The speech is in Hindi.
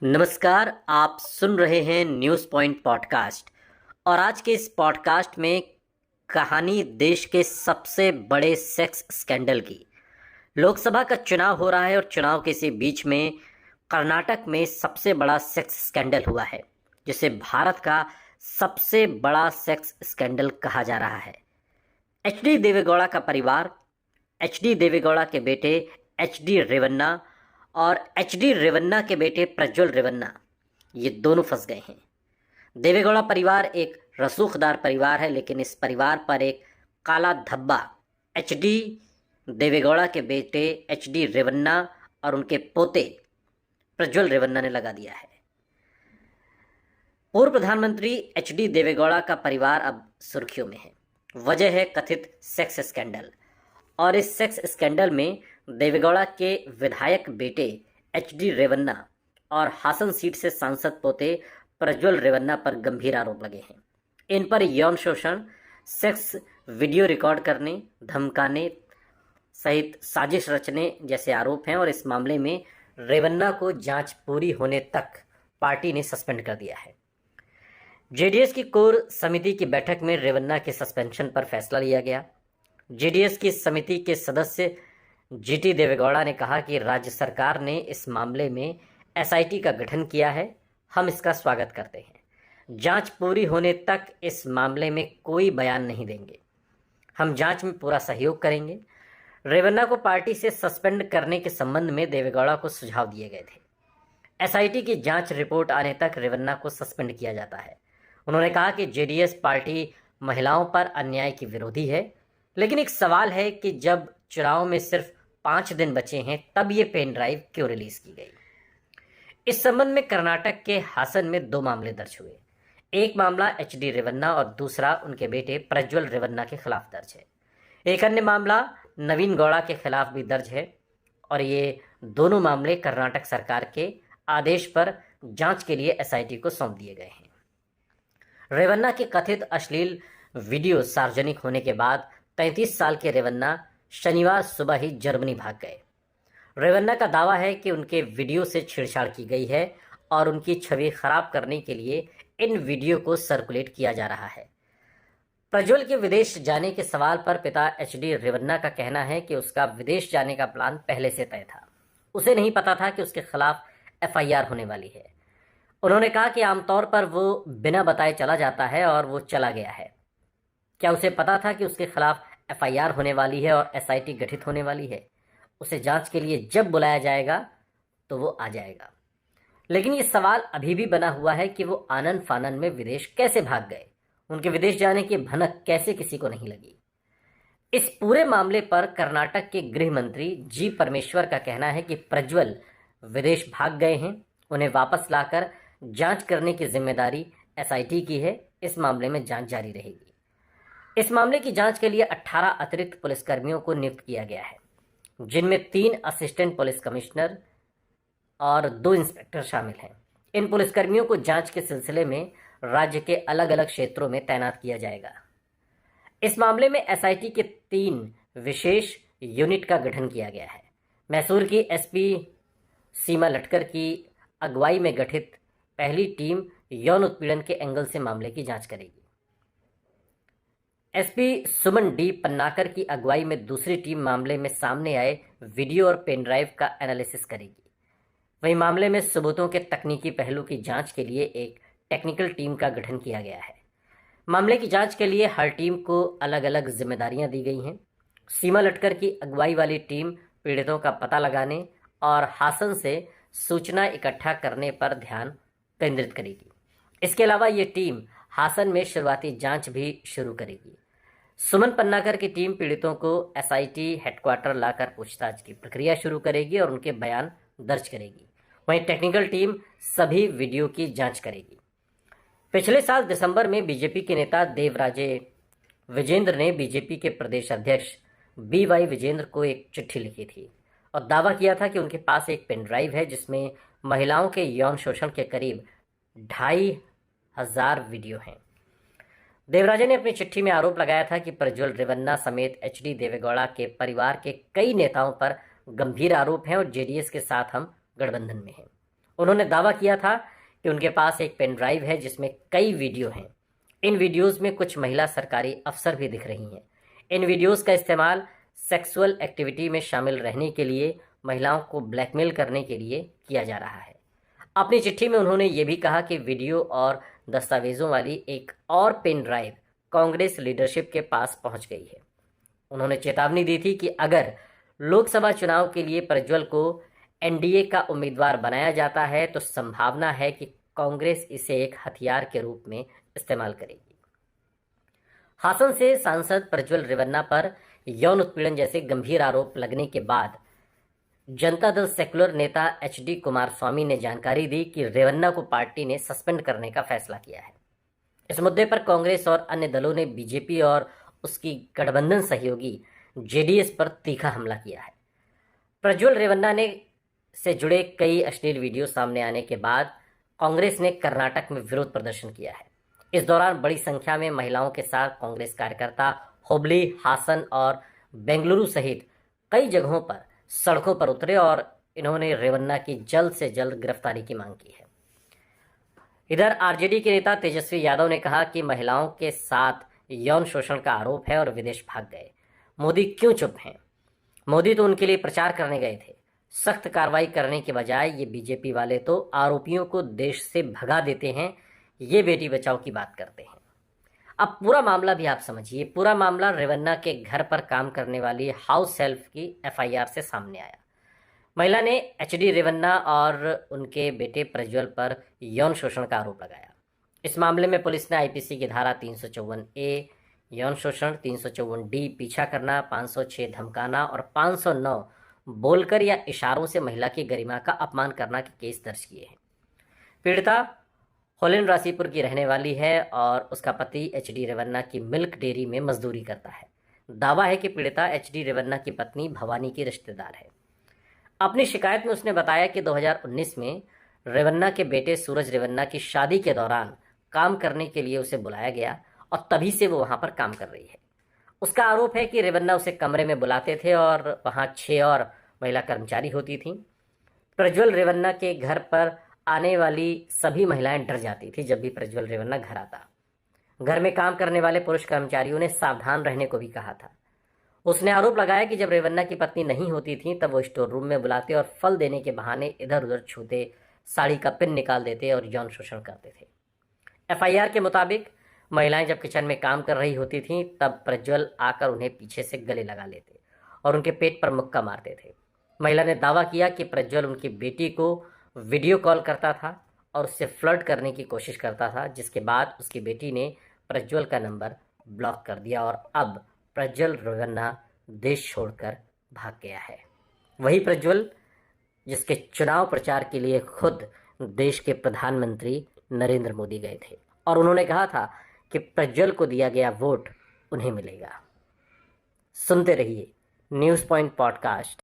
नमस्कार। आप सुन रहे हैं न्यूज़ पॉइंट पॉडकास्ट और आज के इस पॉडकास्ट में कहानी देश के सबसे बड़े सेक्स स्कैंडल की। लोकसभा का चुनाव हो रहा है और चुनाव के इसी बीच में कर्नाटक में सबसे बड़ा सेक्स स्कैंडल हुआ है, जिसे भारत का सबसे बड़ा सेक्स स्कैंडल कहा जा रहा है। एचडी देवेगौड़ा का परिवार, एचडी देवेगौड़ा के बेटे एचडी रेवन्ना और एचडी रेवन्ना के बेटे प्रज्वल रेवन्ना, ये दोनों फंस गए हैं। देवेगौड़ा परिवार एक रसूखदार परिवार है, लेकिन इस परिवार पर एक काला धब्बा एचडी देवेगौड़ा के बेटे एचडी रेवन्ना और उनके पोते प्रज्वल रेवन्ना ने लगा दिया है। पूर्व प्रधानमंत्री एचडी देवेगौड़ा का परिवार अब सुर्खियों में है। वजह है कथित सेक्स स्कैंडल, और इस सेक्स स्कैंडल में देवेगौड़ा के विधायक बेटे एचडी रेवन्ना और हासन सीट से सांसद पोते प्रज्वल रेवन्ना पर गंभीर आरोप लगे हैं। इन पर यौन शोषण, सेक्स वीडियो रिकॉर्ड करने, धमकाने सहित साजिश रचने जैसे आरोप हैं और इस मामले में रेवन्ना को जांच पूरी होने तक पार्टी ने सस्पेंड कर दिया है। जेडीएस की कोर समिति की बैठक में रेवन्ना के सस्पेंशन पर फैसला लिया गया। जेडीएस की समिति के सदस्य जीटी देवेगौड़ा ने कहा कि राज्य सरकार ने इस मामले में एसआईटी का गठन किया है, हम इसका स्वागत करते हैं। जांच पूरी होने तक इस मामले में कोई बयान नहीं देंगे, हम जांच में पूरा सहयोग करेंगे। रेवन्ना को पार्टी से सस्पेंड करने के संबंध में देवेगौड़ा को सुझाव दिए गए थे। एसआईटी की जांच रिपोर्ट आने तक रेवन्ना को सस्पेंड किया जाता है। उन्होंने कहा कि जेडीएस पार्टी महिलाओं पर अन्याय की विरोधी है, लेकिन एक सवाल है कि जब चुनाव में सिर्फ 5 दिन बचे हैं तब ये पेन ड्राइव क्यों रिलीज की गई। इस संबंध में कर्नाटक के हासन में 2 मामले दर्ज हुए। एक मामला एचडी रेवन्ना और दूसरा उनके बेटे प्रज्वल रेवन्ना के खिलाफ दर्ज है। एक अन्य मामला नवीन गौड़ा के खिलाफ भी दर्ज है और ये दोनों मामले कर्नाटक सरकार के आदेश पर जांच के लिए एसआईटी को सौंप दिए गए हैं। रेवन्ना के कथित अश्लील वीडियो सार्वजनिक होने के बाद 33 साल के रेवन्ना शनिवार सुबह ही जर्मनी भाग गए। रेवन्ना का दावा है कि उनके वीडियो से छेड़छाड़ की गई है और उनकी छवि खराब करने के लिए इन वीडियो को सर्कुलेट किया जा रहा है। प्रज्वल के विदेश जाने के सवाल पर पिता एचडी रेवन्ना का कहना है कि उसका विदेश जाने का प्लान पहले से तय था, उसे नहीं पता था कि उसके खिलाफ एफआईआर होने वाली है। उन्होंने कहा कि आमतौर पर वो बिना बताए चला जाता है और वो चला गया है। क्या उसे पता था कि उसके खिलाफ एफआईआर होने वाली है और एसआईटी गठित होने वाली है? उसे जांच के लिए जब बुलाया जाएगा तो वो आ जाएगा। लेकिन ये सवाल अभी भी बना हुआ है कि वो आनन फानन में विदेश कैसे भाग गए, उनके विदेश जाने की भनक कैसे किसी को नहीं लगी। इस पूरे मामले पर कर्नाटक के गृह मंत्री जी परमेश्वर का कहना है कि प्रज्वल विदेश भाग गए हैं, उन्हें वापस लाकर जांच करने की जिम्मेदारी एसआईटी की है। इस मामले में जांच जारी रहेगी। इस मामले की जांच के लिए 18 अतिरिक्त पुलिसकर्मियों को नियुक्त किया गया है, जिनमें 3 असिस्टेंट पुलिस कमिश्नर और 2 इंस्पेक्टर शामिल हैं। इन पुलिसकर्मियों को जांच के सिलसिले में राज्य के अलग अलग क्षेत्रों में तैनात किया जाएगा। इस मामले में एसआईटी के 3 विशेष यूनिट का गठन किया गया है। मैसूर की एसपी सीमा लटकर की अगुवाई में गठित पहली टीम यौन उत्पीड़न के एंगल से मामले की जांच करेगी। एसपी सुमन डी पन्नाकर की अगुवाई में दूसरी टीम मामले में सामने आए वीडियो और पेन ड्राइव का एनालिसिस करेगी। वहीं मामले में सबूतों के तकनीकी पहलू की जांच के लिए एक टेक्निकल टीम का गठन किया गया है। मामले की जांच के लिए हर टीम को अलग अलग जिम्मेदारियां दी गई हैं। सीमा लटकर की अगुवाई वाली टीम पीड़ितों का पता लगाने और हासन से सूचना इकट्ठा करने पर ध्यान केंद्रित करेगी। इसके अलावा ये टीम हासन में शुरुआती जांच भी शुरू करेगी। सुमन पन्नाकर की टीम पीड़ितों को एसआईटी हेडक्वार्टर लाकर पूछताछ की प्रक्रिया शुरू करेगी और उनके बयान दर्ज करेगी। वहीं टेक्निकल टीम सभी वीडियो की जांच करेगी। पिछले साल दिसंबर में बीजेपी के नेता देवराजे विजेंद्र ने बीजेपी के प्रदेश अध्यक्ष बीवाई विजेंद्र को एक चिट्ठी लिखी थी और दावा किया था कि उनके पास एक पेन ड्राइव है जिसमें महिलाओं के यौन शोषण के करीब 2500 वीडियो हैं। देवराजे ने अपनी चिट्ठी में आरोप लगाया था कि प्रज्वल रेवन्ना समेत एचडी देवेगौड़ा के परिवार के कई नेताओं पर गंभीर आरोप हैं और जेडीएस के साथ हम गठबंधन में हैं। उन्होंने दावा किया था कि उनके पास एक पेन ड्राइव है जिसमें कई वीडियो हैं। इन वीडियोस में कुछ महिला सरकारी अफसर भी दिख रही हैं। इन वीडियोस का इस्तेमाल सेक्सुअल एक्टिविटी में शामिल रहने के लिए, महिलाओं को ब्लैकमेल करने के लिए किया जा रहा है। अपनी चिट्ठी में उन्होंने ये भी कहा कि वीडियो और दस्तावेजों वाली एक और पेन ड्राइव कांग्रेस लीडरशिप के पास पहुंच गई है। उन्होंने चेतावनी दी थी कि अगर लोकसभा चुनाव के लिए प्रज्वल को एनडीए का उम्मीदवार बनाया जाता है तो संभावना है कि कांग्रेस इसे एक हथियार के रूप में इस्तेमाल करेगी। हासन से सांसद प्रज्वल रेवन्ना पर यौन उत्पीड़न जैसे गंभीर आरोप लगने के बाद जनता दल सेक्युलर नेता एचडी कुमारस्वामी ने जानकारी दी कि रेवन्ना को पार्टी ने सस्पेंड करने का फैसला किया है। इस मुद्दे पर कांग्रेस और अन्य दलों ने बीजेपी और उसकी गठबंधन सहयोगी जेडीएस पर तीखा हमला किया है। प्रज्वल रेवन्ना से जुड़े कई अश्लील वीडियो सामने आने के बाद कांग्रेस ने कर्नाटक में विरोध प्रदर्शन किया है। इस दौरान बड़ी संख्या में महिलाओं के साथ कांग्रेस कार्यकर्ता हुबली, हासन और बेंगलुरु सहित कई जगहों पर सड़कों पर उतरे और इन्होंने रेवन्ना की जल्द से जल्द गिरफ्तारी की मांग की है। इधर आरजेडी के नेता तेजस्वी यादव ने कहा कि महिलाओं के साथ यौन शोषण का आरोप है और विदेश भाग गए। मोदी क्यों चुप हैं? मोदी तो उनके लिए प्रचार करने गए थे। सख्त कार्रवाई करने के बजाय ये बीजेपी वाले तो आरोपियों को देश से भगा देते हैं। ये बेटी बचाओ की बात करते हैं। अब पूरा मामला भी आप समझिए। पूरा मामला रेवन्ना के घर पर काम करने वाली हाउस हेल्प की एफआईआर से सामने आया। महिला ने एचडी रेवन्ना और उनके बेटे प्रज्वल पर यौन शोषण का आरोप लगाया। इस मामले में पुलिस ने आईपीसी की धारा 354A यौन शोषण, 354D पीछा करना, 506 धमकाना और 509 बोलकर या इशारों से महिला की गरिमा का अपमान करना के केस दर्ज किए हैं। पीड़िता होलेन रासीपुर की रहने वाली है और उसका पति एचडी रेवन्ना की मिल्क डेयरी में मजदूरी करता है। दावा है कि पीड़िता एचडी रेवन्ना की पत्नी भवानी की रिश्तेदार है। अपनी शिकायत में उसने बताया कि 2019 में रेवन्ना के बेटे सूरज रेवन्ना की शादी के दौरान काम करने के लिए उसे बुलाया गया और तभी से वो वहां पर काम कर रही है। उसका आरोप है कि रेवन्ना उसे कमरे में बुलाते थे और वहां 6 और महिला कर्मचारी होती थीं। प्रज्वल रेवन्ना के घर पर आने वाली सभी महिलाएं डर जाती थी जब भी प्रज्वल रेवन्ना घर आता। घर में काम करने वाले पुरुष कर्मचारियों ने सावधान रहने को भी कहा था। उसने आरोप लगाया कि जब रेवन्ना की पत्नी नहीं होती थी तब वो स्टोर रूम में बुलाते और फल देने के बहाने इधर उधर छूते, साड़ी का पिन निकाल देते और यौन शोषण करते थे। एफआईआर के मुताबिक महिलाएं जब किचन में काम कर रही होती थीं तब प्रज्वल आकर उन्हें पीछे से गले लगा लेते और उनके पेट पर मुक्का मारते थे। महिला ने दावा किया कि प्रज्वल उनकी बेटी को वीडियो कॉल करता था और उससे फ्लर्ट करने की कोशिश करता था, जिसके बाद उसकी बेटी ने प्रज्वल का नंबर ब्लॉक कर दिया और अब प्रज्वल रेवन्ना देश छोड़कर भाग गया है। वही प्रज्वल जिसके चुनाव प्रचार के लिए खुद देश के प्रधानमंत्री नरेंद्र मोदी गए थे और उन्होंने कहा था कि प्रज्वल को दिया गया वोट उन्हें मिलेगा। सुनते रहिए न्यूज़ पॉइंट पॉडकास्ट।